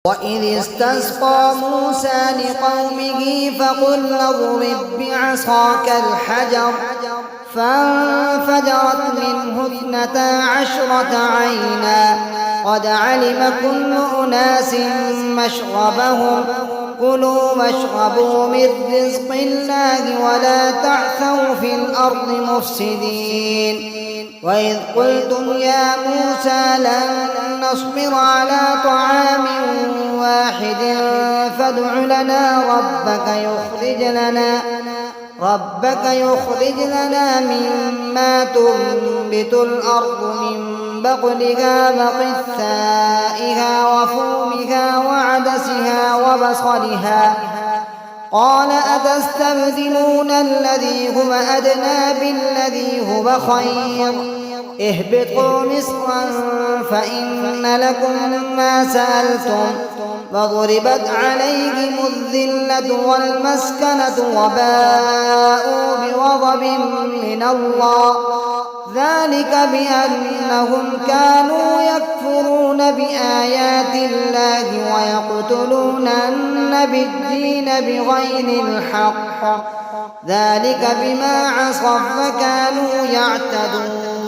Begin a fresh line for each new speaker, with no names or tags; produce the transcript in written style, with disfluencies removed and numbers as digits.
وإذ استسقى موسى لقومه فقلنا اضرب بعصاك الحجر فانفجرت منه 12 عينا قد علم كل أناس مشربهم كلوا واشربوا من رزق الله ولا تعثوا في الأرض مفسدين. وإذ قلتم يا موسى لن نصبر على طعام واحد فادع لنا ربك يخرج لنا مما تنبت الأرض من بقلها وقثائها وفومها وعدسها وبصلها قال أتستبدلون الذي هو أدنى بالذي هو خير اهبطوا مصرا فإن لكم ما سألتم وضربت عليهم الذلة والمسكنة وباءوا بغضب من الله ذلك بأنهم كانوا يكفرون بآيات الله ويقتلون النبيين بغير الحق ذلك بما عصوا وكانوا يعتدون.